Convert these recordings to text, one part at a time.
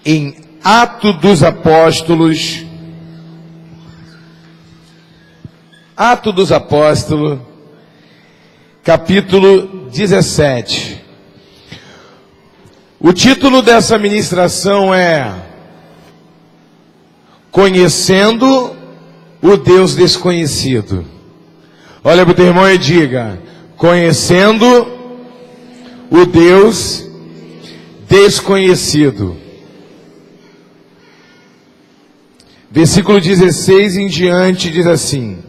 em Atos dos Apóstolos, capítulo 17. O título dessa ministração é Conhecendo o Deus Desconhecido. Olha para o teu irmão e diga: Conhecendo o Deus Desconhecido. Versículo 16 em diante diz assim: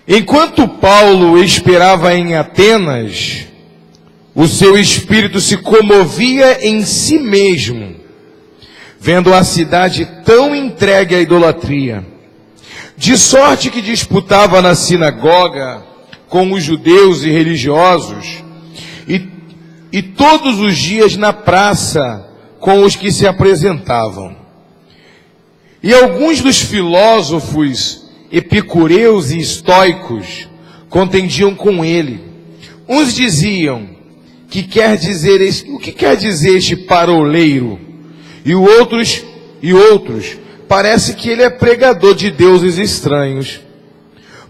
Enquanto Paulo esperava em Atenas, o seu espírito se comovia em si mesmo, vendo a cidade tão entregue à idolatria, de sorte que disputava na sinagoga com os judeus e religiosos, e todos os dias na praça com os que se apresentavam. E alguns dos filósofos epicureus e estoicos contendiam com ele. Uns diziam: o que quer dizer este paroleiro? E outros, parece que ele é pregador de deuses estranhos,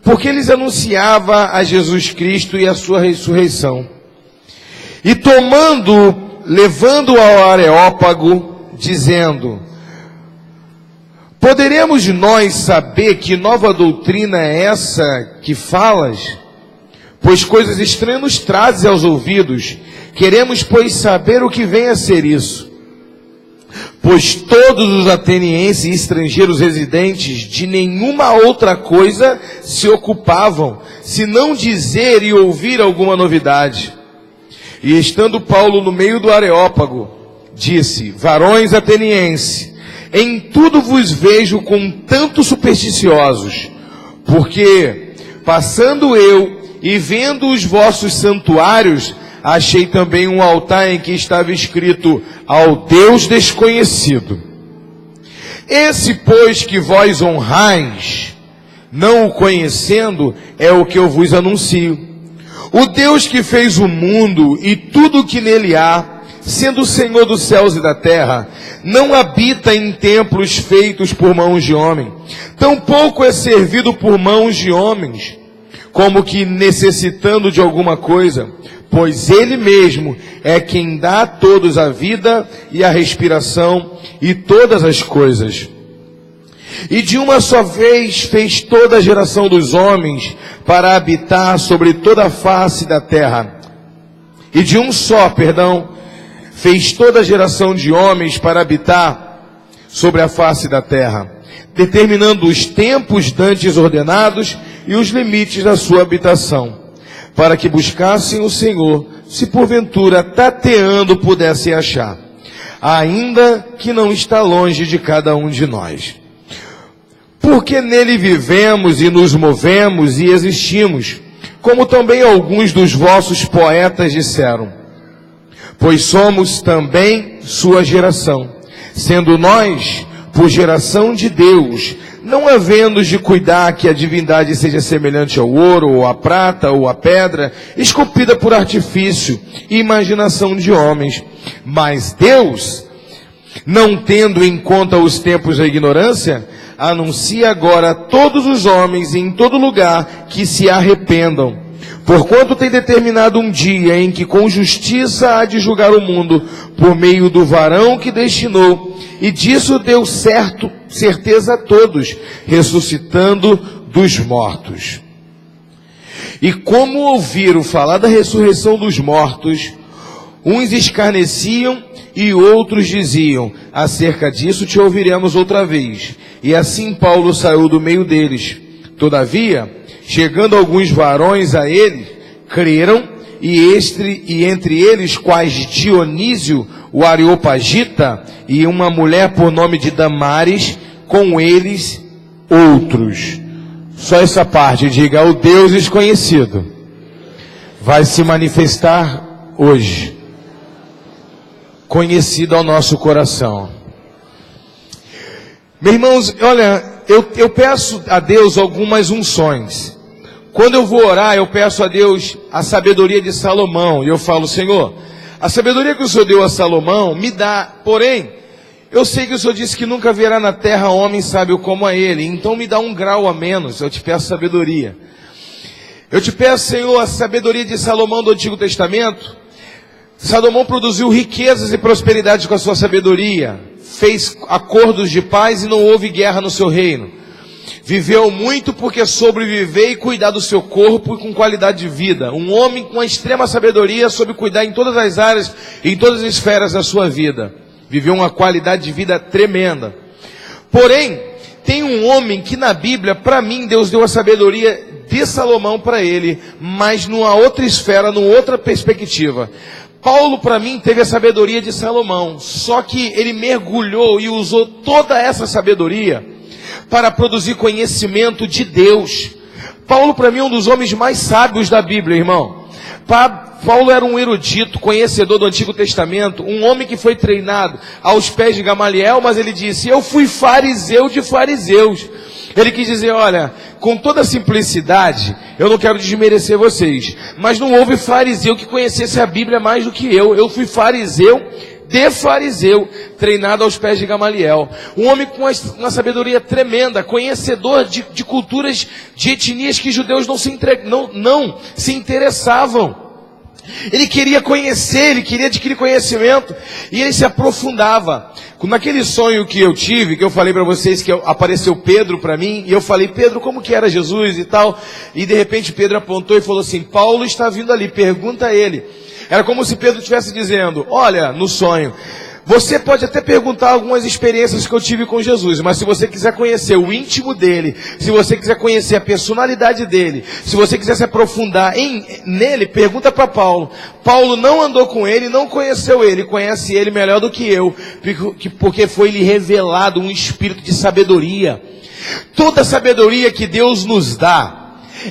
porque eles anunciava a Jesus Cristo e a sua ressurreição. E levando ao Areópago, dizendo: Poderemos nós saber que nova doutrina é essa que falas? Pois coisas estranhas nos trazes aos ouvidos. Queremos, pois, saber o que vem a ser isso. Pois todos os atenienses e estrangeiros residentes de nenhuma outra coisa se ocupavam, senão dizer e ouvir alguma novidade. E estando Paulo no meio do Areópago, disse: Varões atenienses, em tudo vos vejo com tanto supersticiosos, porque, passando eu e vendo os vossos santuários, achei também um altar em que estava escrito: Ao Deus Desconhecido. Esse, pois, que vós honrais, não o conhecendo, é o que eu vos anuncio. O Deus que fez o mundo e tudo o que nele há, sendo o Senhor dos céus e da terra, não habita em templos feitos por mãos de homem, tampouco é servido por mãos de homens, como que necessitando de alguma coisa, pois Ele mesmo é quem dá a todos a vida e a respiração e todas as coisas. E de uma só vez fez toda a geração dos homens para habitar sobre toda a face da terra. E de um só, fez toda a geração de homens para habitar sobre a face da terra, determinando os tempos dantes ordenados e os limites da sua habitação, para que buscassem o Senhor, se porventura tateando pudessem achar, ainda que não está longe de cada um de nós. Porque nele vivemos e nos movemos e existimos, como também alguns dos vossos poetas disseram. Pois somos também sua geração, sendo nós, por geração de Deus, não havendo de cuidar que a divindade seja semelhante ao ouro, ou à prata, ou à pedra, esculpida por artifício e imaginação de homens. Mas Deus, não tendo em conta os tempos da ignorância, anuncia agora a todos os homens em todo lugar que se arrependam. Porquanto tem determinado um dia em que com justiça há de julgar o mundo, por meio do varão que destinou, e disso deu certeza a todos, ressuscitando dos mortos. E como ouviram falar da ressurreição dos mortos, uns escarneciam e outros diziam: acerca disso te ouviremos outra vez. E assim Paulo saiu do meio deles. Todavia, chegando alguns varões a ele, creram, e entre eles quais Dionísio, o Areopagita, e uma mulher por nome de Damares, com eles outros. Só essa parte, diga: o Deus desconhecido vai se manifestar hoje, conhecido ao nosso coração. Meus irmãos, olha, eu peço a Deus algumas unções. Quando eu vou orar, eu peço a Deus a sabedoria de Salomão. E eu falo: Senhor, A sabedoria que o Senhor deu a Salomão me dá, porém, eu sei que o Senhor disse que nunca haverá na terra homem sábio como a ele, então me dá um grau a menos, eu te peço sabedoria. Eu te peço, Senhor, a sabedoria de Salomão do Antigo Testamento. Salomão produziu riquezas e prosperidade com a sua sabedoria, fez acordos de paz e não houve guerra no seu reino. Viveu muito porque soube viver e cuidar do seu corpo e com qualidade de vida. Um homem com a extrema sabedoria soube cuidar em todas as áreas e em todas as esferas da sua vida. Viveu uma qualidade de vida tremenda. Porém, tem um homem que na Bíblia, para mim, Deus deu a sabedoria de Salomão para ele, mas numa outra esfera, numa outra perspectiva. Paulo, para mim, teve a sabedoria de Salomão, só que ele mergulhou e usou toda essa sabedoria para produzir conhecimento de Deus. Paulo, para mim, é um dos homens mais sábios da Bíblia, irmão. Paulo era um erudito, conhecedor do Antigo Testamento, um homem que foi treinado aos pés de Gamaliel, mas ele disse, eu fui fariseu de fariseus. Ele quis dizer, olha, com toda simplicidade, eu não quero desmerecer vocês, mas não houve fariseu que conhecesse a Bíblia mais do que eu. Eu fui fariseu de fariseu, treinado aos pés de Gamaliel. Um homem com uma sabedoria tremenda, conhecedor de culturas, de etnias que judeus não se interessavam. Ele queria conhecer, ele queria adquirir conhecimento, e ele se aprofundava. Naquele sonho que eu tive, que eu falei para vocês, que apareceu Pedro para mim, e eu falei, Pedro, como que era Jesus e tal, e de repente Pedro apontou e falou assim, Paulo está vindo ali, pergunta a ele. Era como se Pedro estivesse dizendo, olha, no sonho, você pode até perguntar algumas experiências que eu tive com Jesus, mas se você quiser conhecer o íntimo dele, se você quiser conhecer a personalidade dele, se você quiser se aprofundar nele, pergunta para Paulo. Paulo não andou com ele, não conheceu ele, conhece ele melhor do que eu, porque foi-lhe revelado um espírito de sabedoria. Toda a sabedoria que Deus nos dá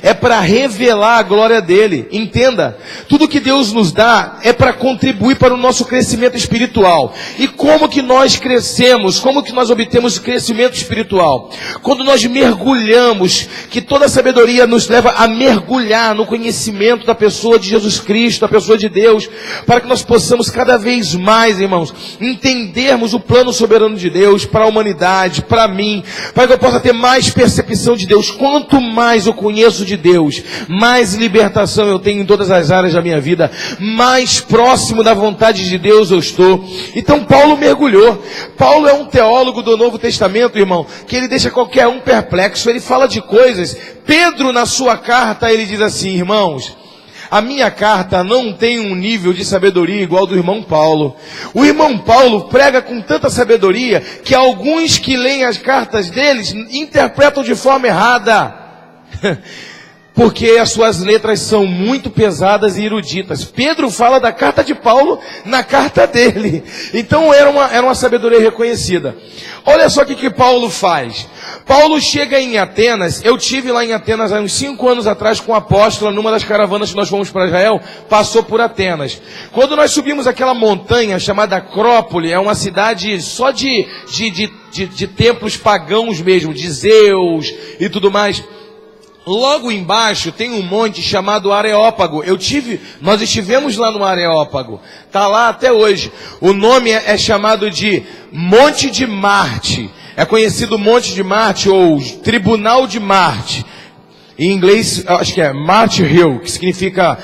é para revelar a glória dele. Entenda, tudo que Deus nos dá é para contribuir para o nosso crescimento espiritual. E como que nós crescemos? Como que nós obtemos crescimento espiritual? Quando nós mergulhamos, que toda a sabedoria nos leva a mergulhar no conhecimento da pessoa de Jesus Cristo, da pessoa de Deus, para que nós possamos cada vez mais, irmãos, entendermos o plano soberano de Deus para a humanidade, para mim, para que eu possa ter mais percepção de Deus. Quanto mais eu conheço de Deus, mais libertação eu tenho em todas as áreas da minha vida, mais próximo da vontade de Deus eu estou. Então Paulo mergulhou. Paulo é um teólogo do Novo Testamento, irmão, que ele deixa qualquer um perplexo. Ele fala de coisas. Pedro, na sua carta, ele diz assim, irmãos, a minha carta não tem um nível de sabedoria igual ao do irmão Paulo. O irmão Paulo prega com tanta sabedoria que alguns que leem as cartas deles interpretam de forma errada. Porque as suas letras são muito pesadas e eruditas. Pedro fala da carta de Paulo na carta dele. Então era uma sabedoria reconhecida. Olha só o que Paulo faz. Paulo chega em Atenas. Eu tive lá em Atenas há uns 5 anos atrás com o apóstolo, numa das caravanas que nós fomos para Israel, passou por Atenas. Quando nós subimos aquela montanha chamada Acrópole, é uma cidade só de templos pagãos mesmo, de Zeus e tudo mais. Logo embaixo tem um monte chamado Areópago. Nós estivemos lá no Areópago. Está lá até hoje. O nome é chamado de Monte de Marte. É conhecido Monte de Marte ou Tribunal de Marte. Em inglês, acho que é Marte Hill, que significa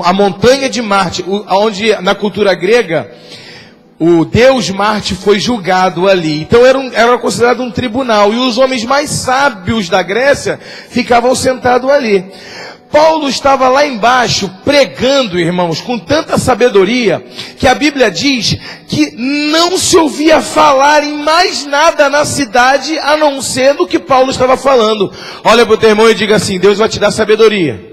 a montanha de Marte, onde na cultura grega o deus Marte foi julgado ali. Então era considerado um tribunal. E os homens mais sábios da Grécia ficavam sentados ali. Paulo estava lá embaixo pregando, irmãos, com tanta sabedoria, que a Bíblia diz que não se ouvia falar em mais nada na cidade, a não ser do que Paulo estava falando. Olha para o teu irmão e diga assim, Deus vai te dar sabedoria.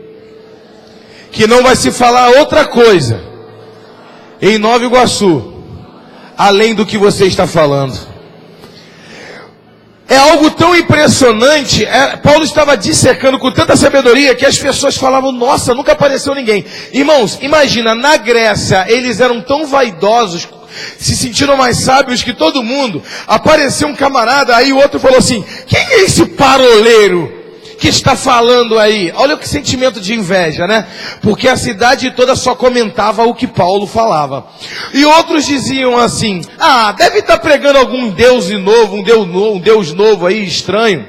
Que não vai se falar outra coisa em Nova Iguaçu, além do que você está falando. É algo tão impressionante. Paulo estava dissecando com tanta sabedoria que as pessoas falavam, nossa, nunca apareceu ninguém. Irmãos, imagina, na Grécia, eles eram tão vaidosos, se sentiram mais sábios que todo mundo. Apareceu um camarada, aí o outro falou assim, quem é esse paroleiro? que está falando aí? Olha que sentimento de inveja, né? Porque a cidade toda só comentava o que Paulo falava. E outros diziam assim: ah, deve estar pregando algum Deus novo, um Deus novo aí, estranho.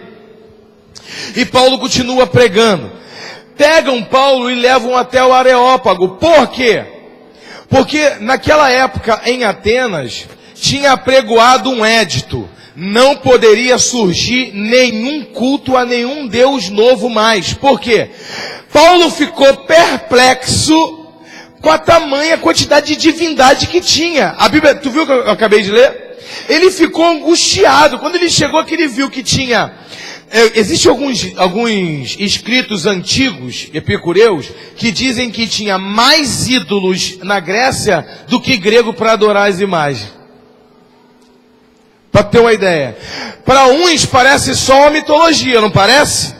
E Paulo continua pregando. Pegam Paulo e levam até o Areópago. Por quê? Porque naquela época em Atenas tinha apregoado um édito: não poderia surgir nenhum culto a nenhum Deus novo mais. Por quê? Paulo ficou perplexo com a tamanha quantidade de divindade que tinha. A Bíblia, tu viu que eu acabei de ler? Ele ficou angustiado. Quando ele chegou aqui, ele viu que tinha... Existem alguns escritos antigos, epicureus, que dizem que tinha mais ídolos na Grécia do que grego para adorar as imagens. Para ter uma ideia. Para uns parece só uma mitologia, não parece?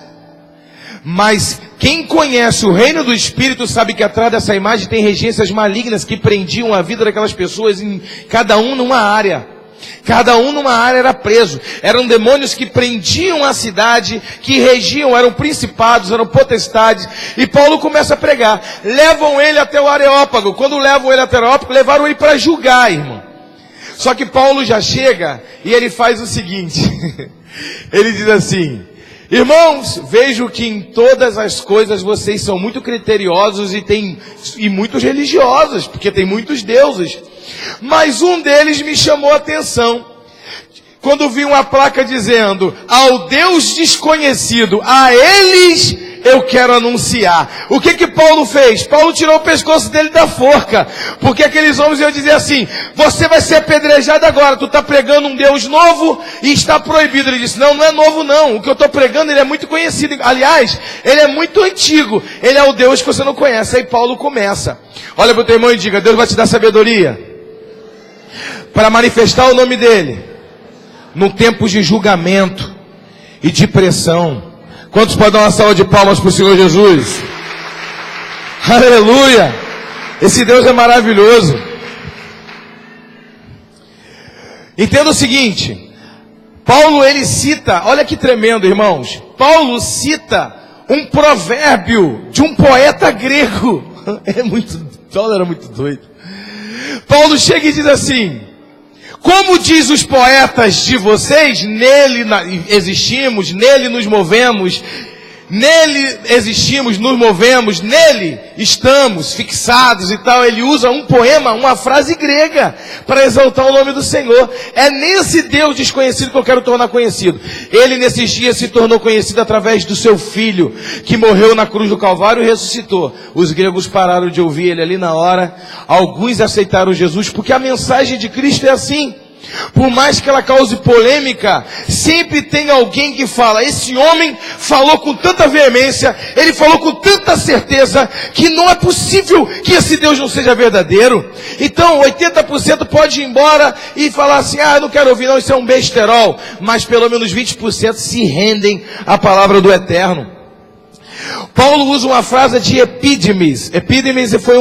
Mas quem conhece o reino do Espírito sabe que atrás dessa imagem tem regências malignas que prendiam a vida daquelas pessoas, em cada um numa área. Cada um numa área era preso. Eram demônios que prendiam a cidade, que regiam, eram principados, eram potestades. E Paulo começa a pregar. Levam ele até o Areópago. Quando levam ele até o Areópago, levaram ele para julgar, irmão. Só que Paulo já chega e ele faz o seguinte. Ele diz assim: irmãos, vejo que em todas as coisas vocês são muito criteriosos e muito religiosos, porque tem muitos deuses. Mas um deles me chamou a atenção. Quando vi uma placa dizendo: ao Deus desconhecido, a eles eu quero anunciar. O que Paulo fez? Paulo tirou o pescoço dele da forca. Porque aqueles homens iam dizer assim: você vai ser apedrejado agora, tu está pregando um Deus novo e está proibido. Ele disse: não, não é novo não. O que eu estou pregando, ele é muito conhecido. Aliás, ele é muito antigo. Ele é o Deus que você não conhece. Aí Paulo começa. Olha para o teu irmão e diga: Deus vai te dar sabedoria para manifestar o nome dele no tempo de julgamento e de pressão. Quantos podem dar uma salva de palmas para o Senhor Jesus? Aleluia! Esse Deus é maravilhoso. Entenda o seguinte: Paulo ele cita, olha que tremendo, irmãos. Paulo cita um provérbio de um poeta grego. Paulo era muito doido. Paulo chega e diz assim: como diz os poetas de vocês, nele existimos, nele nos movemos, nele existimos, nos movemos, nele estamos fixados e tal. Ele usa um poema, uma frase grega, para exaltar o nome do Senhor. É nesse Deus desconhecido que eu quero tornar conhecido. Ele nesses dias se tornou conhecido através do seu Filho, que morreu na cruz do Calvário e ressuscitou. Os gregos pararam de ouvir ele ali na hora. Alguns aceitaram Jesus, porque a mensagem de Cristo é assim. Por mais que ela cause polêmica, sempre tem alguém que fala: esse homem falou com tanta veemência, ele falou com tanta certeza, que não é possível que esse Deus não seja verdadeiro. Então 80% pode ir embora e falar assim: ah, não quero ouvir não, isso é um besterol. Mas pelo menos 20% se rendem à palavra do Eterno. Paulo usa uma frase de Epídemes. Epídemes foi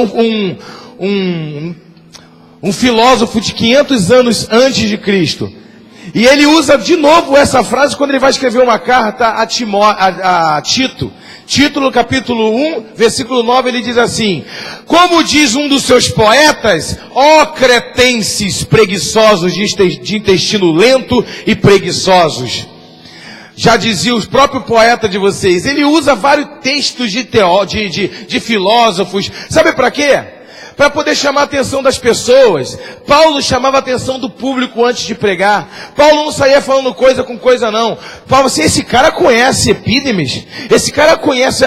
um filósofo de 500 anos antes de Cristo. E ele usa de novo essa frase quando ele vai escrever uma carta a Tito. Tito, no capítulo 1, versículo 9, ele diz assim: como diz um dos seus poetas, ó cretenses preguiçosos de intestino lento e preguiçosos. Já dizia o próprio poeta de vocês. Ele usa vários textos de filósofos. Sabe para quê? Para poder chamar a atenção das pessoas. Paulo chamava a atenção do público antes de pregar. Paulo não saía falando coisa com coisa não. Paulo assim: esse cara conhece Epídemes, esse cara conhece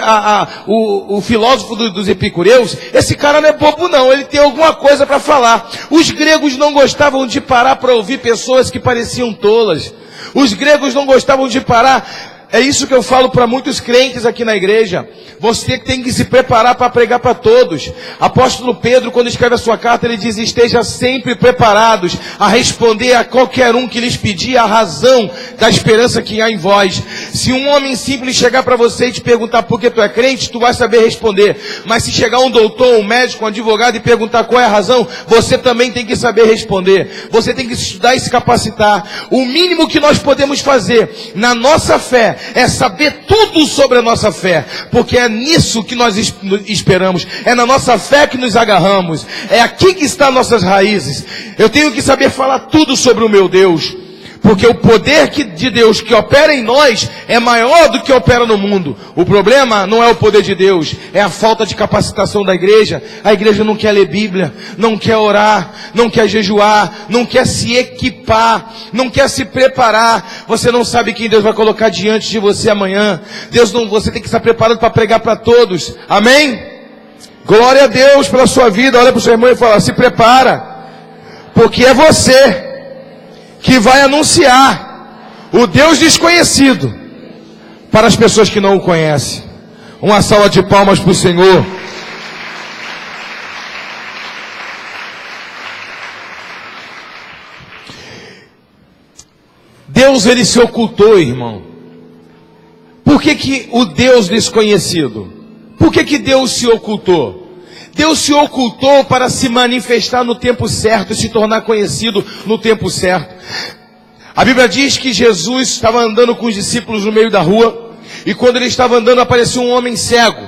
o filósofo dos epicureus, esse cara não é bobo não, ele tem alguma coisa para falar. Os gregos não gostavam de parar para ouvir pessoas que pareciam tolas. Os gregos não gostavam de parar. É isso que eu falo para muitos crentes aqui na igreja. Você tem que se preparar para pregar para todos. Apóstolo Pedro, quando escreve a sua carta, ele diz: esteja sempre preparados a responder a qualquer um que lhes pedir a razão da esperança que há em vós. Se um homem simples chegar para você e te perguntar por que tu é crente, tu vai saber responder. Mas se chegar um doutor, um médico, um advogado e perguntar qual é a razão, você também tem que saber responder. Você tem que estudar e se capacitar. O mínimo que nós podemos fazer na nossa fé é saber tudo sobre a nossa fé, porque é nisso que nós esperamos, é na nossa fé que nos agarramos, é aqui que estão nossas raízes. Eu tenho que saber falar tudo sobre o meu Deus, porque o poder de Deus que opera em nós é maior do que opera no mundo. O problema não é o poder de Deus, é a falta de capacitação da igreja. A igreja não quer ler Bíblia, não quer orar, não quer jejuar, não quer se equipar, não quer se preparar. Você não sabe quem Deus vai colocar diante de você amanhã. Você tem que estar preparado para pregar para todos. Amém? Glória a Deus pela sua vida. Olha para o seu irmão e fala: se prepara, porque é você que vai anunciar o Deus desconhecido para as pessoas que não o conhecem. Uma salva de palmas para o Senhor. Deus, ele se ocultou, irmão. Por que o Deus desconhecido? Por que Deus se ocultou? Deus se ocultou para se manifestar no tempo certo e se tornar conhecido no tempo certo. A Bíblia diz que Jesus estava andando com os discípulos no meio da rua, e quando ele estava andando apareceu um homem cego.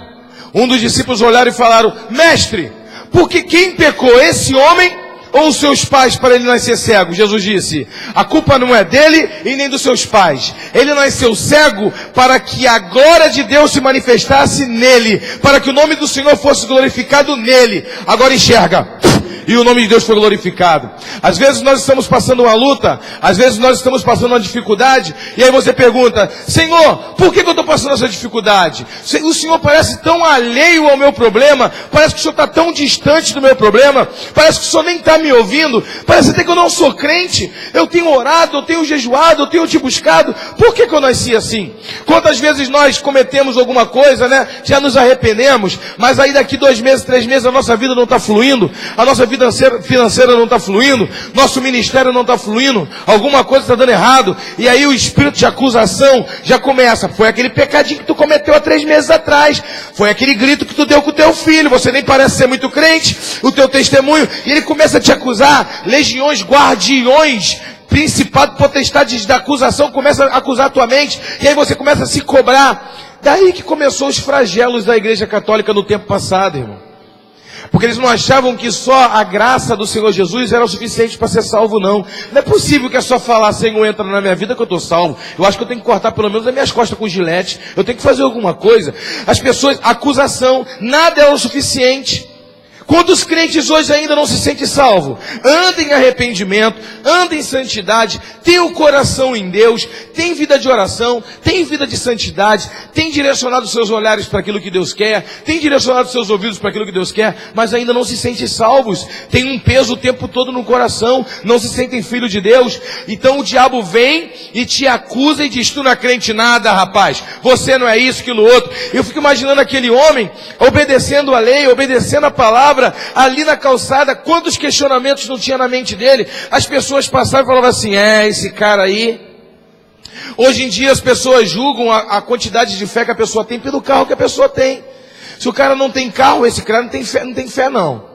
Um dos discípulos olharam e falaram: mestre, porque quem pecou, esse homem ou os seus pais, para ele nascer cego? Jesus disse: a culpa não é dele e nem dos seus pais. Ele nasceu cego para que a glória de Deus se manifestasse nele, para que o nome do Senhor fosse glorificado nele. Agora enxerga, e o nome de Deus foi glorificado. Às vezes nós estamos passando uma luta, às vezes nós estamos passando uma dificuldade, e aí você pergunta: Senhor, por que eu estou passando essa dificuldade? O Senhor parece tão alheio ao meu problema, parece que o Senhor está tão distante do meu problema, parece que o Senhor nem está me ouvindo, parece até que eu não sou crente. Eu tenho orado, eu tenho jejuado, eu tenho te buscado. Por que eu nasci assim? Quantas vezes nós cometemos alguma coisa, né? Já nos arrependemos, mas aí daqui 2 meses, 3 meses a nossa vida não está fluindo, a nossa vida financeira não está fluindo, nosso ministério não está fluindo, alguma coisa está dando errado, e aí o espírito de acusação já começa. Foi aquele pecadinho que tu cometeu há 3 meses atrás, foi aquele grito que tu deu com o teu filho, você nem parece ser muito crente, o teu testemunho, e ele começa a te acusar. Legiões, guardiões, principado, potestades da acusação começa a acusar a tua mente, e aí você começa a se cobrar. Daí que começou os flagelos da igreja católica no tempo passado, irmão. Porque eles não achavam que só a graça do Senhor Jesus era o suficiente para ser salvo, não. Não é possível que é só falar: Senhor, entra na minha vida que eu estou salvo. Eu acho que eu tenho que cortar pelo menos as minhas costas com gilete. Eu tenho que fazer alguma coisa. As pessoas, acusação, nada é o suficiente. Quantos crentes hoje ainda não se sentem salvos? Anda em arrependimento, anda em santidade, tem o coração em Deus, tem vida de oração, tem vida de santidade, tem direcionado seus olhares para aquilo que Deus quer, tem direcionado seus ouvidos para aquilo que Deus quer, mas ainda não se sentem salvos, tem um peso o tempo todo no coração, não se sentem filho de Deus. Então o diabo vem e te acusa e diz: tu não é crente nada, rapaz, você não é isso, aquilo outro. Eu fico imaginando aquele homem obedecendo a lei, obedecendo a palavra, ali na calçada. Quantos questionamentos não tinha na mente dele? As pessoas passavam e falavam assim: esse cara aí. Hoje em dia as pessoas julgam a quantidade de fé que a pessoa tem pelo carro que a pessoa tem. Se o cara não tem carro, esse cara não tem fé não.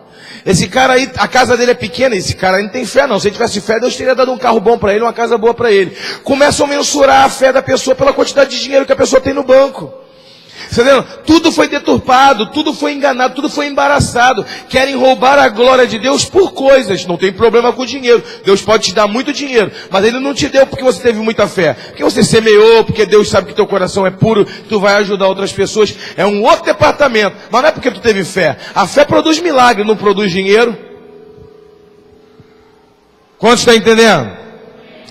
Esse cara aí, a casa dele é pequena, esse cara aí não tem fé não. Se ele tivesse fé, Deus teria dado um carro bom para ele, uma casa boa para ele. Começam a mensurar a fé da pessoa pela quantidade de dinheiro que a pessoa tem no banco. Você tá vendo? Tudo foi deturpado, tudo foi enganado, tudo foi embaraçado. Querem roubar a glória de Deus por coisas. Não tem problema com o dinheiro. Deus pode te dar muito dinheiro, mas Ele não te deu porque você teve muita fé, porque você semeou, porque Deus sabe que teu coração é puro, tu vai ajudar outras pessoas. É um outro departamento, mas não é porque tu teve fé. A fé produz milagre, não produz dinheiro. Quantos estão entendendo?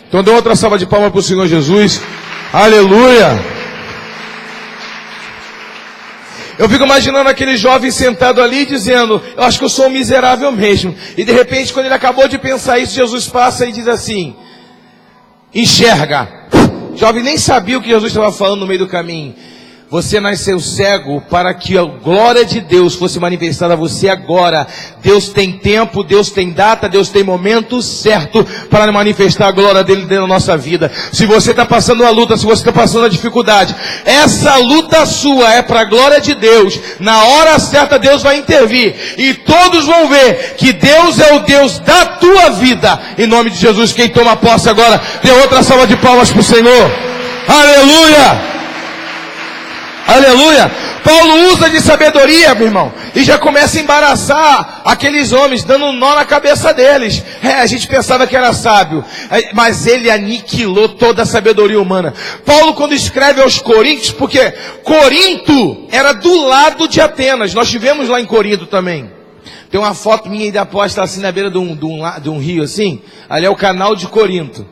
Então dê outra salva de palmas para o Senhor Jesus. Aleluia! Eu fico imaginando aquele jovem sentado ali dizendo: eu acho que eu sou um miserável mesmo. E de repente, quando ele acabou de pensar isso, Jesus passa e diz assim: enxerga. O jovem nem sabia o que Jesus estava falando no meio do caminho. Você nasceu cego para que a glória de Deus fosse manifestada a você agora. Deus tem tempo, Deus tem data, Deus tem momento certo para manifestar a glória dele dentro da nossa vida. Se você está passando uma luta, se você está passando uma dificuldade, essa luta sua é para a glória de Deus. Na hora certa Deus vai intervir e todos vão ver que Deus é o Deus da tua vida. Em nome de Jesus, quem toma posse agora, dê outra salva de palmas para o Senhor. Aleluia! Aleluia! Paulo usa de sabedoria, meu irmão, e já começa a embaraçar aqueles homens, dando um nó na cabeça deles. A gente pensava que era sábio, mas ele aniquilou toda a sabedoria humana. Paulo, quando escreve aos Coríntios, porque Corinto era do lado de Atenas, nós estivemos lá em Corinto também. Tem uma foto minha e da apóstola assim na beira de um rio assim, ali é o canal de Corinto.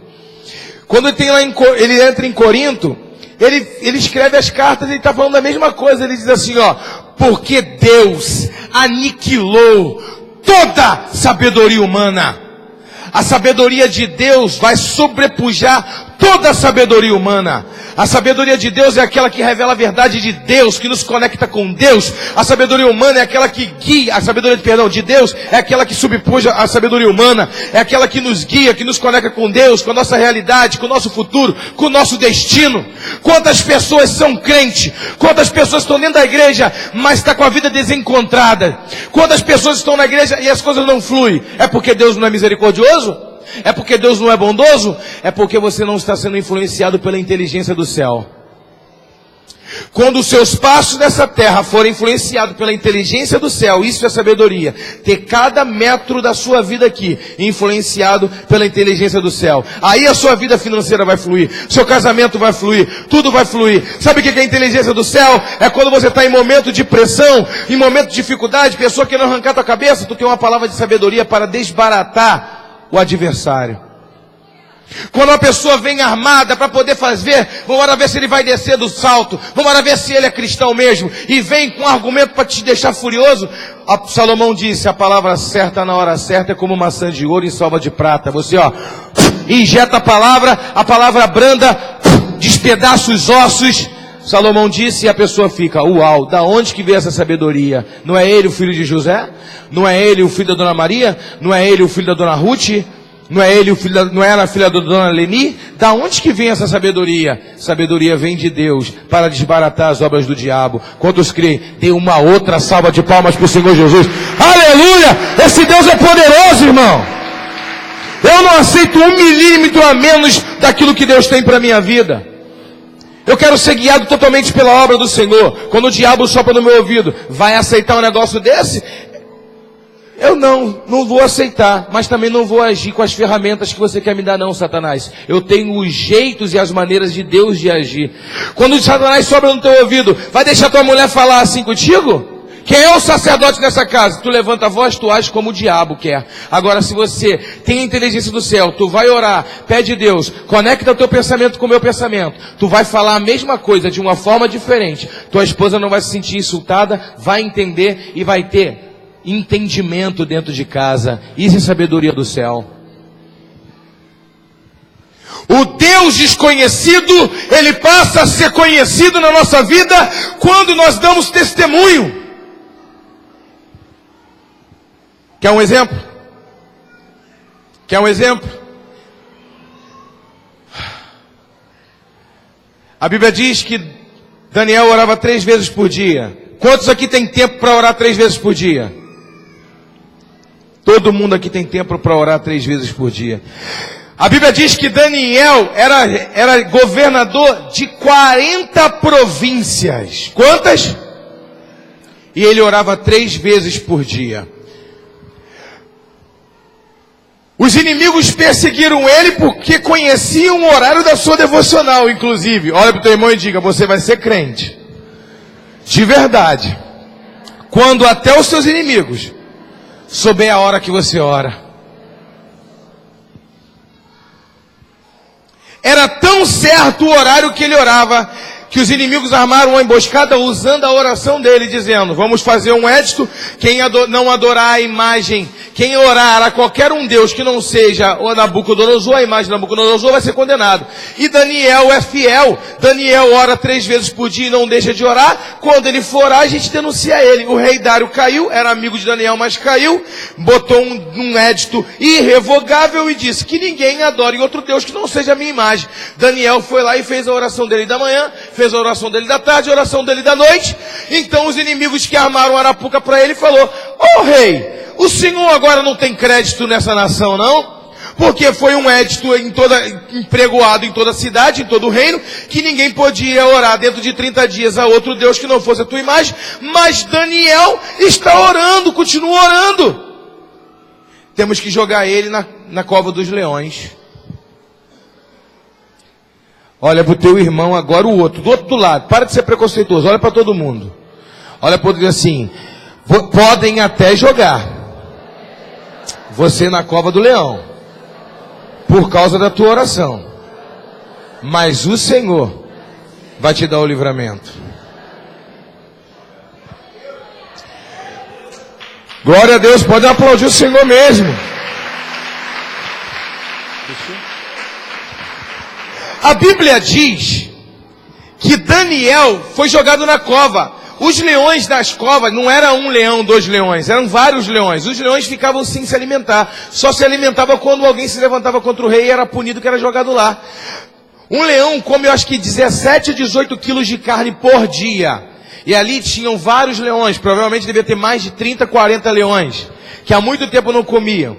Quando ele entra em Corinto, ele escreve as cartas, ele está falando a mesma coisa. Ele diz assim, ó: porque Deus aniquilou toda sabedoria humana. A sabedoria de Deus vai sobrepujar toda a sabedoria humana. A sabedoria de Deus é aquela que revela a verdade de Deus, que nos conecta com Deus. A sabedoria humana é aquela que guia, a sabedoria de Deus é aquela que subpuja a sabedoria humana, é aquela que nos guia, que nos conecta com Deus, com a nossa realidade, com o nosso futuro, com o nosso destino. Quantas pessoas são crentes? Quantas pessoas estão dentro da igreja, mas estão com a vida desencontrada? Quantas pessoas estão na igreja e as coisas não fluem? É porque Deus não é misericordioso? É porque Deus não é bondoso? É porque você não está sendo influenciado pela inteligência do céu. Quando os seus passos nessa terra forem influenciados pela inteligência do céu, isso é sabedoria. Ter cada metro da sua vida aqui influenciado pela inteligência do céu. Aí a sua vida financeira vai fluir, seu casamento vai fluir, tudo vai fluir. Sabe o que é a inteligência do céu? É quando você está em momento de pressão, em momento de dificuldade, pessoa querendo arrancar tua cabeça, tu tem uma palavra de sabedoria para desbaratar o adversário. Quando uma pessoa vem armada para poder fazer, vamos ver se ele vai descer do salto, vamos ver se ele é cristão mesmo, e vem com um argumento para te deixar furioso. Salomão disse: a palavra certa na hora certa é como maçã de ouro em salva de prata. Você injeta a palavra branda, despedaça os ossos. Salomão disse e a pessoa fica: uau, da onde que veio essa sabedoria? Não é ele o filho de José? Não é ele o filho da dona Maria? Não é ele o filho da dona Ruth? Não é ele não era a filha da dona Leni? Da onde que vem essa sabedoria? Sabedoria vem de Deus para desbaratar as obras do diabo. Quantos creem? Dê uma outra salva de palmas para o Senhor Jesus. Aleluia! Esse Deus é poderoso, irmão. Eu não aceito 1 milímetro a menos daquilo que Deus tem para a minha vida. Eu quero ser guiado totalmente pela obra do Senhor. Quando o diabo sopra no meu ouvido: vai aceitar um negócio desse? Eu não vou aceitar, mas também não vou agir com as ferramentas que você quer me dar não, Satanás. Eu tenho os jeitos e as maneiras de Deus de agir. Quando o Satanás sopra no teu ouvido: vai deixar tua mulher falar assim contigo? Quem é o sacerdote nessa casa? Tu levanta a voz, tu age como o diabo quer. Agora, se você tem a inteligência do céu, tu vai orar, pede a Deus, conecta o teu pensamento com o meu pensamento. Tu vai falar a mesma coisa de uma forma diferente. Tua esposa não vai se sentir insultada, vai entender e vai ter entendimento dentro de casa. Isso é sabedoria do céu. O Deus desconhecido, ele passa a ser conhecido na nossa vida quando nós damos testemunho. Quer um exemplo? Quer um exemplo? A Bíblia diz que Daniel orava 3 vezes por dia. Quantos aqui tem tempo para orar 3 vezes por dia? Todo mundo aqui tem tempo para orar 3 vezes por dia. A Bíblia diz que Daniel era governador de 40 províncias. Quantas? E ele orava 3 vezes por dia. Os inimigos perseguiram ele porque conheciam o horário da sua devocional, inclusive. Olha para o teu irmão e diga: você vai ser crente de verdade quando até os seus inimigos souber a hora que você ora. Era tão certo o horário que ele orava, que os inimigos armaram uma emboscada usando a oração dele, dizendo: vamos fazer um edito, quem não adorar a imagem, quem orar a qualquer um Deus que não seja o Nabucodonosor, a imagem de Nabucodonosor, vai ser condenado. E Daniel é fiel. Daniel ora 3 vezes por dia e não deixa de orar. Quando ele for orar, a gente denuncia ele. O rei Dário caiu, era amigo de Daniel, mas caiu, botou um edito irrevogável e disse que ninguém adore outro Deus que não seja a minha imagem. Daniel foi lá e fez a oração dele da manhã, fez a oração dele da tarde, a oração dele da noite. Então os inimigos que armaram arapuca para ele falou: ô rei, o senhor agora não tem crédito nessa nação não? Porque foi um edito empregoado em toda a cidade, em todo o reino, que ninguém podia orar dentro de 30 dias a outro Deus que não fosse a tua imagem. Mas Daniel está orando, continua orando. Temos que jogar ele na cova dos leões. Olha para o teu irmão agora, o outro, do outro lado. Para de ser preconceituoso, olha para todo mundo. Olha para o outro assim, podem até jogar você na cova do leão, por causa da tua oração. Mas o Senhor vai te dar o livramento. Glória a Deus, pode aplaudir o Senhor mesmo. A Bíblia diz que Daniel foi jogado na cova. Os leões das covas não era um leão, 2 leões, eram vários leões. Os leões ficavam sem se alimentar. Só se alimentava quando alguém se levantava contra o rei e era punido, que era jogado lá. Um leão come, eu acho que 17 a 18 quilos de carne por dia. E ali tinham vários leões, provavelmente devia ter mais de 30, 40 leões, que há muito tempo não comiam.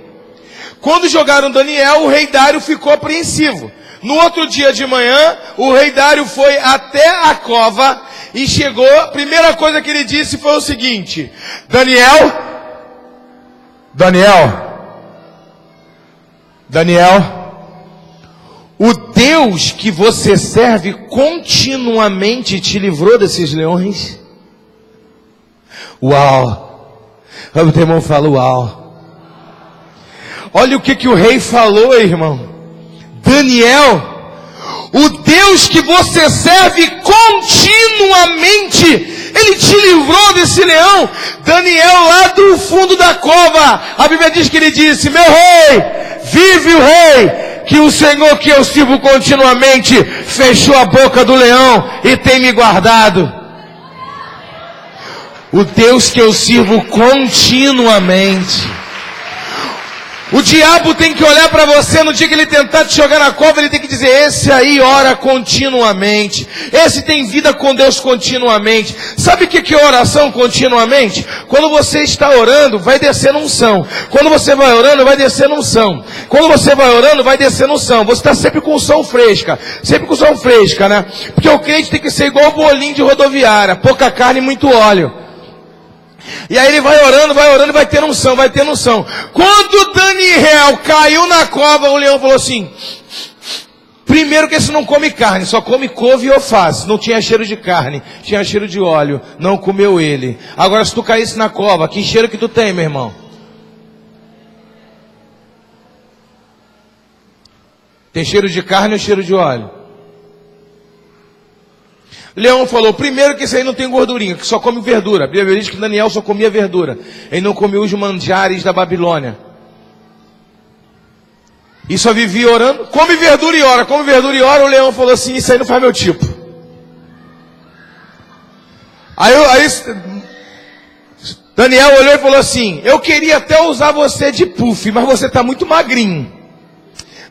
Quando jogaram Daniel, o rei Dário ficou apreensivo. No outro dia de manhã, o rei Dário foi até a cova e chegou. A primeira coisa que ele disse foi o seguinte: Daniel, o Deus que você serve continuamente te livrou desses leões? Uau! O teu irmão fala uau. Olha o que o rei falou, irmão. Daniel, o Deus que você serve continuamente, Ele te livrou desse leão. Daniel lá do fundo da cova, a Bíblia diz que ele disse: meu rei, vive o rei, que o Senhor que eu sirvo continuamente fechou a boca do leão e tem me guardado. O Deus que eu sirvo continuamente. O diabo tem que olhar para você no dia que ele tentar te jogar na cova, ele tem que dizer: esse aí ora continuamente, esse tem vida com Deus continuamente. Sabe o que é oração continuamente? Quando você está orando, vai descendo unção. Quando você vai orando, vai descendo unção. Quando você vai orando, vai descendo unção. Você está sempre com unção fresca, né? Porque o crente tem que ser igual o bolinho de rodoviária, pouca carne e muito óleo. E aí ele vai orando e vai tendo unção, Quando Daniel caiu na cova, o leão falou assim: primeiro que esse não come carne, só come couve e alface. Não tinha cheiro de carne, tinha cheiro de óleo. Não comeu ele. Agora se tu caísse na cova, que cheiro que tu tem, meu irmão? Tem cheiro de carne ou cheiro de óleo? Leão falou: primeiro que isso aí não tem gordurinha, que só come verdura. A Bíblia diz que Daniel só comia verdura. Ele não comia os manjares da Babilônia. E só vivia orando. Come verdura e ora. O leão falou assim: isso aí não faz meu tipo. Aí Daniel olhou e falou assim: eu queria até usar você de puff, mas você está muito magrinho.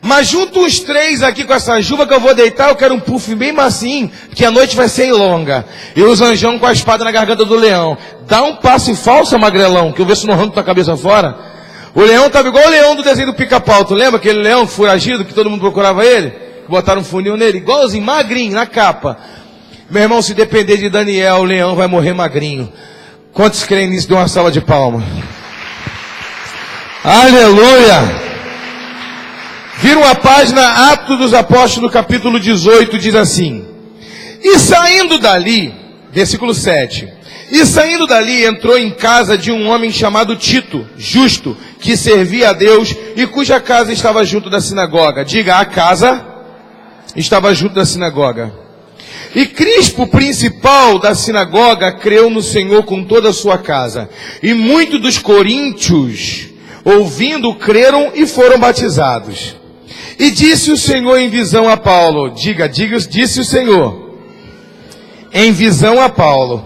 Mas junto os 3 aqui com essa juba que eu vou deitar, eu quero um puff bem macio, porque a noite vai ser longa. E os anjão com a espada na garganta do leão. Dá um passo em falsa, magrelão, que eu ver se não arranco tua cabeça fora. O leão estava igual o leão do desenho do Pica-Pau. Tu lembra aquele leão foragido que todo mundo procurava ele? Que botaram um funil nele, igualzinho, magrinho, na capa. Meu irmão, se depender de Daniel, o leão vai morrer magrinho. Quantos creem nisso? Dê uma salva de palmas. Aleluia! Viram a página Atos dos Apóstolos, capítulo 18, diz assim: e saindo dali, versículo 7, e saindo dali entrou em casa de um homem chamado Tito, justo, que servia a Deus e cuja casa estava junto da sinagoga. Diga, a casa estava junto da sinagoga. E Crispo, principal da sinagoga, creu no Senhor com toda a sua casa. E muitos dos coríntios, ouvindo, creram e foram batizados. E disse o Senhor em visão a Paulo, disse o Senhor em visão a Paulo,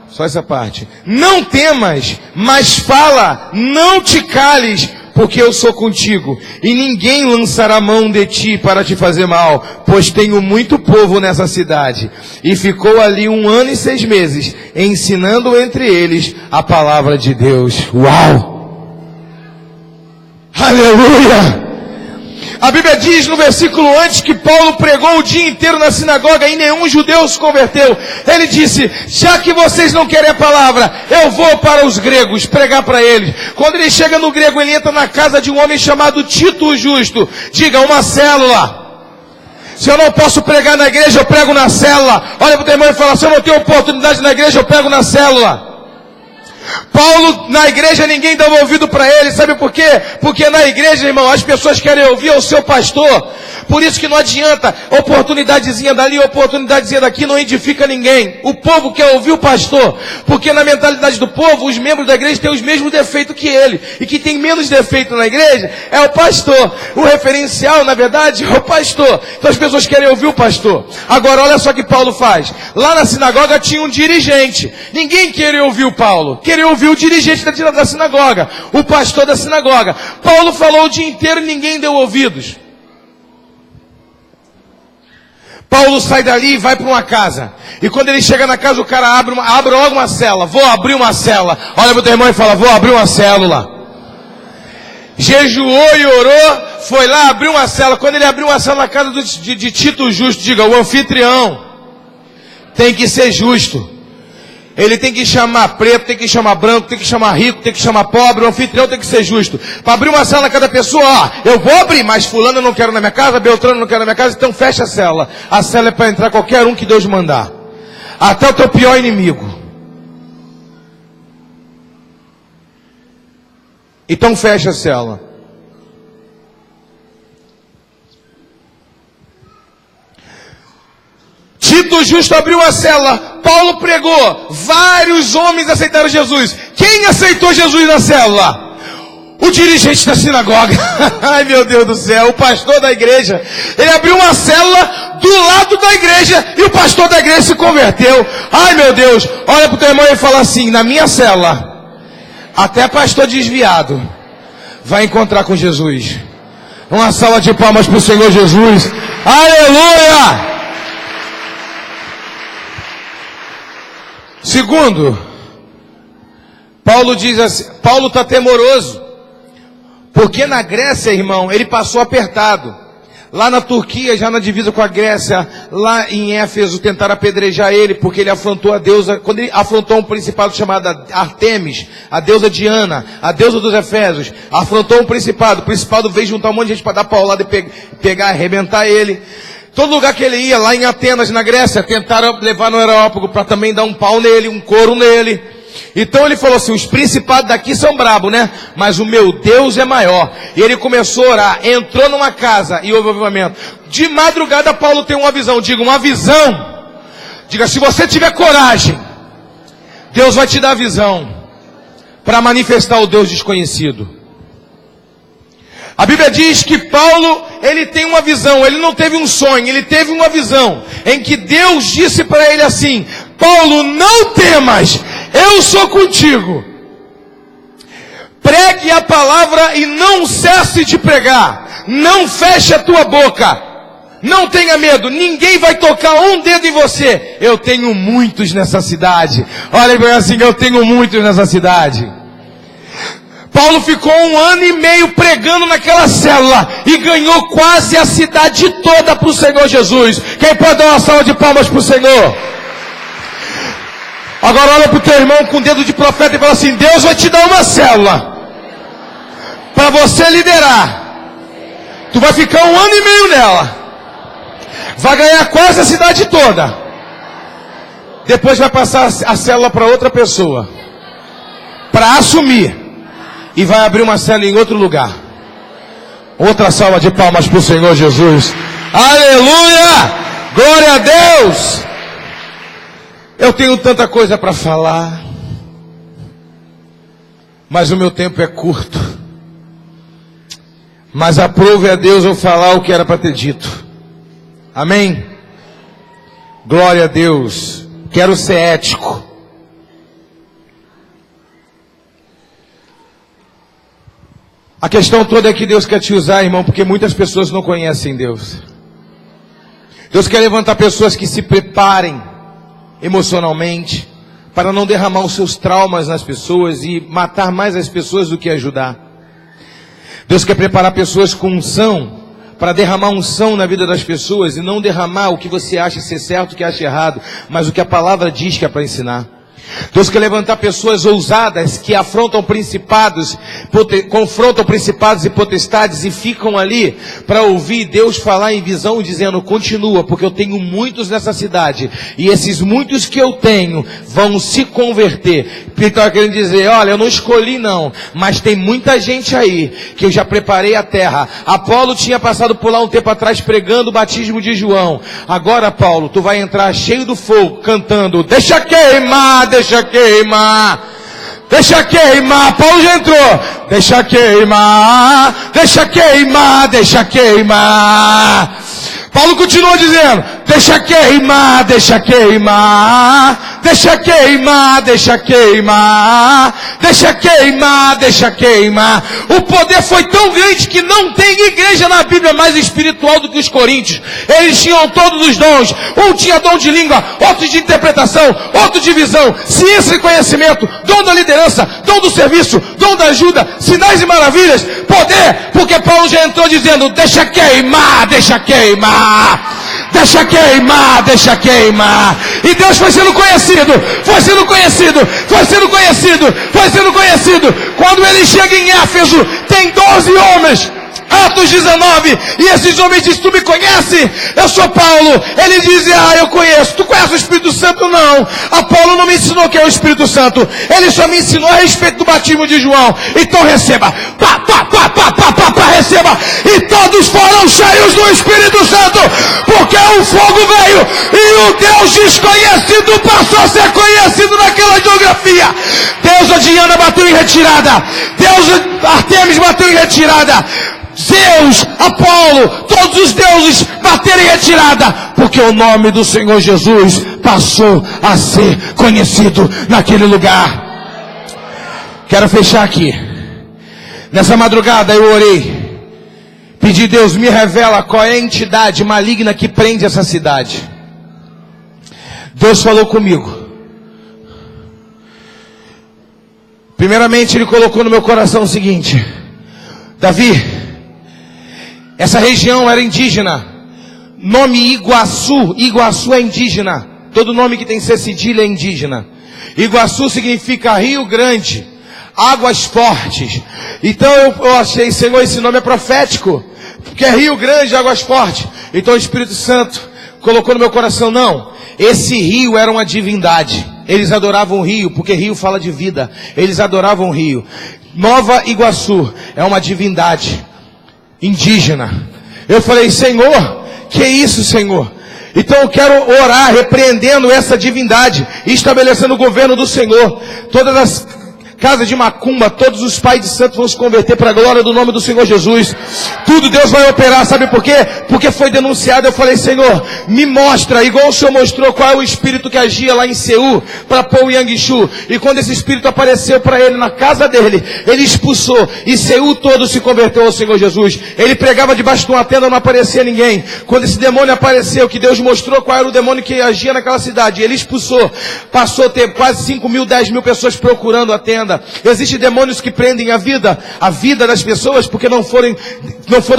só essa parte: não temas, mas fala, não te cales, porque eu sou contigo, e ninguém lançará mão de ti para te fazer mal, pois tenho muito povo nessa cidade. E ficou ali 1 ano e 6 meses, ensinando entre eles a palavra de Deus. Uau! Aleluia! A Bíblia diz no versículo antes que Paulo pregou o dia inteiro na sinagoga e nenhum judeu se converteu. Ele disse: já que vocês não querem a palavra, eu vou para os gregos pregar para eles. Quando ele chega no grego, ele entra na casa de um homem chamado Tito o Justo. Diga, uma célula. Se eu não posso pregar na igreja, eu prego na célula. Olha para o teu irmão e fala: se eu não tenho oportunidade na igreja, eu prego na célula. Paulo, na igreja, ninguém dava ouvido para ele. Sabe por quê? Porque na igreja, irmão, as pessoas querem ouvir o seu pastor. Por isso que não adianta oportunidadezinha dali, oportunidadezinha daqui, não edifica ninguém. O povo quer ouvir o pastor, porque na mentalidade do povo, os membros da igreja têm os mesmos defeitos que ele. E que tem menos defeito na igreja é o pastor. O referencial, na verdade, é o pastor. Então as pessoas querem ouvir o pastor. Agora, olha só o que Paulo faz. Lá na sinagoga tinha um dirigente. Ninguém queria ouvir o Paulo. Queria ouvir o dirigente da sinagoga, o pastor da sinagoga. Paulo falou o dia inteiro e ninguém deu ouvidos. Paulo sai dali e vai para uma casa. E quando ele chega na casa, o cara abre logo uma célula. Vou abrir uma célula. Olha para o teu irmão e fala: vou abrir uma célula. Jejuou e orou, foi lá, abriu uma célula. Quando ele abriu uma célula na casa de Tito Justo, diga, o anfitrião tem que ser justo. Ele tem que chamar preto, tem que chamar branco, tem que chamar rico, tem que chamar pobre. O anfitrião tem que ser justo. Para abrir uma célula a cada pessoa, ó, eu vou abrir, mas fulano eu não quero na minha casa, Beltrano eu não quero na minha casa, então fecha a célula. A célula é para entrar qualquer um que Deus mandar. Até o teu pior inimigo. Então fecha a célula. Tito Justo abriu a célula, Paulo pregou, vários homens aceitaram Jesus. Quem aceitou Jesus na célula? O dirigente da sinagoga. Ai meu Deus do céu, o pastor da igreja. Ele abriu uma célula do lado da igreja e o pastor da igreja se converteu. Ai meu Deus, olha para o teu irmão e fala assim: na minha célula, até pastor desviado vai encontrar com Jesus. Uma salva de palmas para o Senhor Jesus. Aleluia! Segundo, Paulo diz assim, Paulo está temoroso, porque na Grécia, irmão, ele passou apertado. Lá na Turquia, já na divisa com a Grécia, lá em Éfeso, tentaram apedrejar ele, porque ele afrontou a deusa, quando ele afrontou um principado chamado Artemis, a deusa Diana, a deusa dos Efésios, afrontou um principado, o principado veio juntar um monte de gente para dar paulada e pegar, arrebentar ele. Todo lugar que ele ia, lá em Atenas, na Grécia, tentaram levar no Areópago para também dar um pau nele, um couro nele. Então ele falou assim: os principados daqui são brabos, né? Mas o meu Deus é maior. E ele começou a orar, entrou numa casa e houve avivamento. De madrugada Paulo tem uma visão, diga, uma visão. Diga, se você tiver coragem, Deus vai te dar visão para manifestar o Deus desconhecido. A Bíblia diz que Paulo, ele tem uma visão, ele não teve um sonho, ele teve uma visão, em que Deus disse para ele assim: Paulo, não temas, eu sou contigo. Pregue a palavra e não cesse de pregar, não feche a tua boca, não tenha medo, ninguém vai tocar um dedo em você. Eu tenho muitos nessa cidade. Olha bem assim, eu tenho muitos nessa cidade. Paulo ficou 1 ano e meio pregando naquela célula e ganhou quase a cidade toda para o Senhor Jesus. Quem pode dar uma salva de palmas para o Senhor? Agora olha para o teu irmão com o dedo de profeta e fala assim: Deus vai te dar uma célula para você liderar. Tu vai ficar 1 ano e meio nela, vai ganhar quase a cidade toda, depois vai passar a célula para outra pessoa, para assumir, e vai abrir uma célula em outro lugar. Outra salva de palmas para o Senhor Jesus. Aleluia! Glória a Deus! Eu tenho tanta coisa para falar, mas o meu tempo é curto. Mas aprove a Deus eu falar o que era para ter dito. Amém? Glória a Deus. Quero ser ético. A questão toda é que Deus quer te usar, irmão, porque muitas pessoas não conhecem Deus. Deus quer levantar pessoas que se preparem emocionalmente para não derramar os seus traumas nas pessoas e matar mais as pessoas do que ajudar. Deus quer preparar pessoas com unção para derramar unção na vida das pessoas e não derramar o que você acha ser certo, o que acha errado, mas o que a palavra diz que é para ensinar. Deus quer levantar pessoas ousadas que afrontam principados, confrontam principados e potestades e ficam ali para ouvir Deus falar em visão, dizendo: continua, porque eu tenho muitos nessa cidade, e esses muitos que eu tenho vão se converter. Ele estava querendo dizer: olha, eu não escolhi não, mas tem muita gente aí que eu já preparei a terra. Apolo tinha passado por lá um tempo atrás pregando o batismo de João. Agora, Paulo, tu vai entrar cheio do fogo, cantando: deixa queimar, deixa queimar, deixa queimar. Paulo já entrou: deixa queimar, deixa queimar, deixa queimar. Paulo continua dizendo: deixa queimar, deixa queimar, deixa queimar, deixa queimar, deixa queimar, deixa queimar. O poder foi tão grande que não tem igreja na Bíblia mais espiritual do que os coríntios. Eles tinham todos os dons. Um tinha dom de língua, outro de interpretação, outro de visão, ciência e conhecimento, dom da liderança, dom do serviço, dom da ajuda, sinais e maravilhas, poder, porque Paulo já entrou dizendo: deixa queimar, deixa queimar. Deixa queimar, deixa queimar. E Deus foi sendo conhecido, foi sendo conhecido, foi sendo conhecido, foi sendo conhecido. Quando ele chega em Éfeso, tem 12 homens. Atos 19, e esses homens dizem: tu me conhece? Eu sou Paulo. Ele diz: eu conheço. Tu conhece o Espírito Santo? Não. Apolo não me ensinou o que é o Espírito Santo. Ele só me ensinou a respeito do batismo de João. Então receba. Receba. E todos foram cheios do Espírito Santo, porque o fogo veio e o Deus desconhecido passou a ser conhecido naquela geografia. Deus de Diana bateu em retirada. Deus de Artemis bateu em retirada. Zeus, Apolo, todos os deuses bateram em retirada, porque o nome do Senhor Jesus passou a ser conhecido naquele lugar. Quero fechar aqui. Nessa madrugada eu orei, pedi: Deus, me revela qual é a entidade maligna que prende essa cidade. Deus falou comigo. Primeiramente Ele colocou no meu coração o seguinte: Davi, essa região era indígena. Nome Iguaçu. Iguaçu é indígena. Todo nome que tem C cedilha é indígena. Iguaçu significa Rio Grande, águas fortes. Então eu achei: Senhor, esse nome é profético, porque é Rio Grande, águas fortes. Então o Espírito Santo colocou no meu coração: não, esse rio era uma divindade. Eles adoravam o rio, porque rio fala de vida. Eles adoravam o rio. Nova Iguaçu é uma divindade indígena. Eu falei: Senhor, que é isso, Senhor? Então eu quero orar repreendendo essa divindade e estabelecendo o governo do Senhor. Todas as casas de macumba, todos os pais de santo vão se converter para a glória do nome do Senhor Jesus. Tudo Deus vai operar. Sabe por quê? Porque foi denunciado. Eu falei: Senhor, me mostra, igual o Senhor mostrou qual é o espírito que agia lá em Seul para Paul Yang-Shu. E quando esse espírito apareceu para ele na casa dele, ele expulsou, e Seul todo se converteu ao Senhor Jesus. Ele pregava debaixo de uma tenda, não aparecia ninguém. Quando esse demônio apareceu, que Deus mostrou qual era o demônio que agia naquela cidade, ele expulsou. Passou a ter quase 5 mil, 10 mil pessoas procurando a tenda. Existem demônios que prendem a vida das pessoas, porque não foram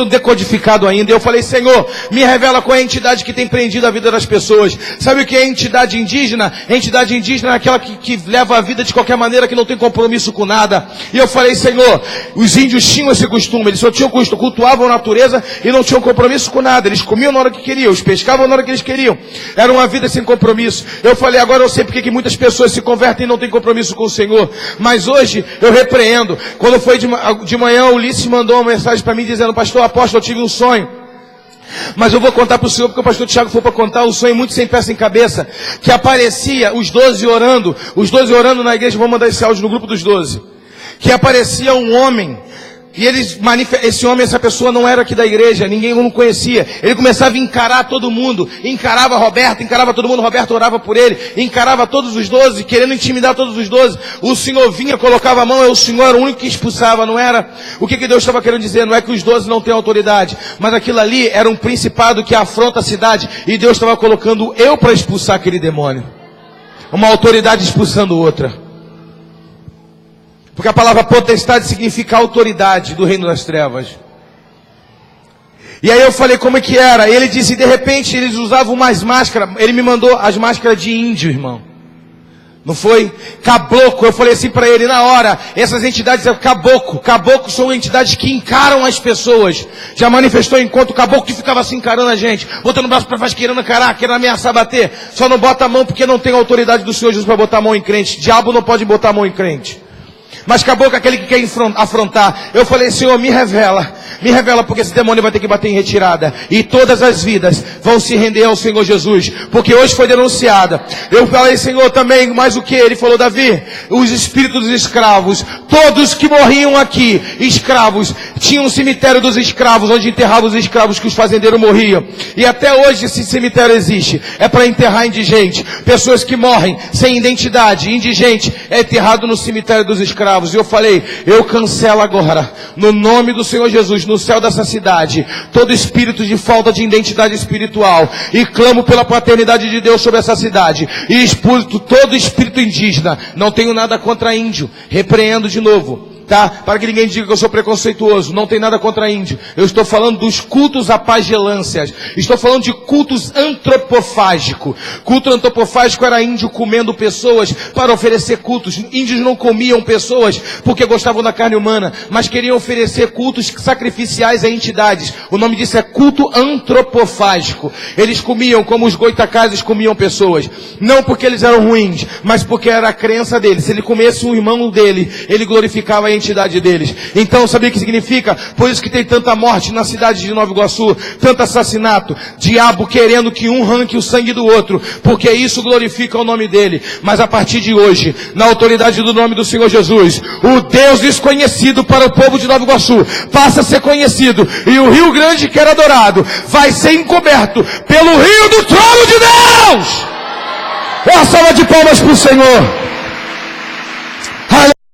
decodificados ainda. Eu falei: Senhor, me revela qual é a entidade que tem prendido a vida das pessoas. Sabe o que é entidade indígena? Entidade indígena é aquela que leva a vida de qualquer maneira, que não tem compromisso com nada. E eu falei: Senhor, os índios tinham esse costume, eles só tinham cultuavam a natureza e não tinham compromisso com nada. Eles comiam na hora que queriam, eles pescavam na hora que eles queriam. Era uma vida sem compromisso. Eu falei: agora eu sei porque que muitas pessoas se convertem e não têm compromisso com o Senhor. Mas hoje eu repreendo. Quando foi de manhã, o Ulisses mandou uma mensagem para mim dizendo: pastor, apóstolo, eu tive um sonho. Mas eu vou contar para o senhor, porque o pastor Tiago foi para contar um sonho muito sem pé sem cabeça, que aparecia os 12 orando na igreja. Vou mandar esse áudio no grupo dos 12. Que aparecia um homem, e esse homem, essa pessoa não era aqui da igreja, ninguém não conhecia. Ele começava a encarar todo mundo, encarava Roberto, encarava todo mundo. Roberto orava por ele, encarava todos os 12, querendo intimidar todos os 12. O Senhor vinha, colocava a mão, e o Senhor era o único que expulsava, não era? O que Deus estava querendo dizer? Não é que os 12 não têm autoridade, mas aquilo ali era um principado que afronta a cidade, e Deus estava colocando eu para expulsar aquele demônio. Uma autoridade expulsando outra. Porque a palavra potestade significa autoridade do reino das trevas. E aí eu falei como é que era. E ele disse, de repente eles usavam mais máscara. Ele me mandou as máscaras de índio, irmão. Não foi? Caboclo. Eu falei assim para ele na hora. Essas entidades é caboclo. Caboclo são entidades que encaram as pessoas. Já manifestou enquanto o caboclo que ficava assim encarando a gente. Botando o braço para trás, querendo encarar, querendo ameaçar bater. Só não bota a mão porque não tem autoridade do Senhor Jesus para botar a mão em crente. Diabo não pode botar a mão em crente. Mas caboclo é aquele que quer afrontar. Eu falei, Senhor, me revela, porque esse demônio vai ter que bater em retirada. E todas as vidas vão se render ao Senhor Jesus, porque hoje foi denunciada. Eu falei, Senhor, também, mais o que? Ele falou, Davi, os espíritos dos escravos, todos que morriam aqui, escravos, tinha um cemitério dos escravos, onde enterravam os escravos que os fazendeiros morriam. E até hoje esse cemitério existe. É para enterrar indigente. Pessoas que morrem sem identidade, indigente, é enterrado no cemitério dos escravos. E eu falei, eu cancelo agora, no nome do Senhor Jesus, no céu dessa cidade, todo espírito de falta de identidade espiritual, e clamo pela paternidade de Deus sobre essa cidade, e expulso todo espírito indígena. Não tenho nada contra índio, repreendo de novo, tá? Para que ninguém diga que eu sou preconceituoso. Não tem nada contra índio. Eu estou falando dos cultos à pagelância. Estou falando de cultos antropofágicos. Culto antropofágico era índio comendo pessoas para oferecer cultos. Índios não comiam pessoas porque gostavam da carne humana, mas queriam oferecer cultos sacrificiais a entidades. O nome disso é culto antropofágico. Eles comiam como os goitacazes comiam pessoas. Não porque eles eram ruins, mas porque era a crença deles. Se ele comesse um irmão dele, ele glorificava a entidade deles. Então, sabia o que significa? Por isso que tem tanta morte na cidade de Nova Iguaçu, tanto assassinato, diabo querendo que um arranque o sangue do outro, porque isso glorifica o nome dele. Mas a partir de hoje, na autoridade do nome do Senhor Jesus, o Deus desconhecido para o povo de Nova Iguaçu passa a ser conhecido, e o Rio Grande que era adorado vai ser encoberto pelo rio do trono de Deus. Uma salva de palmas para o Senhor.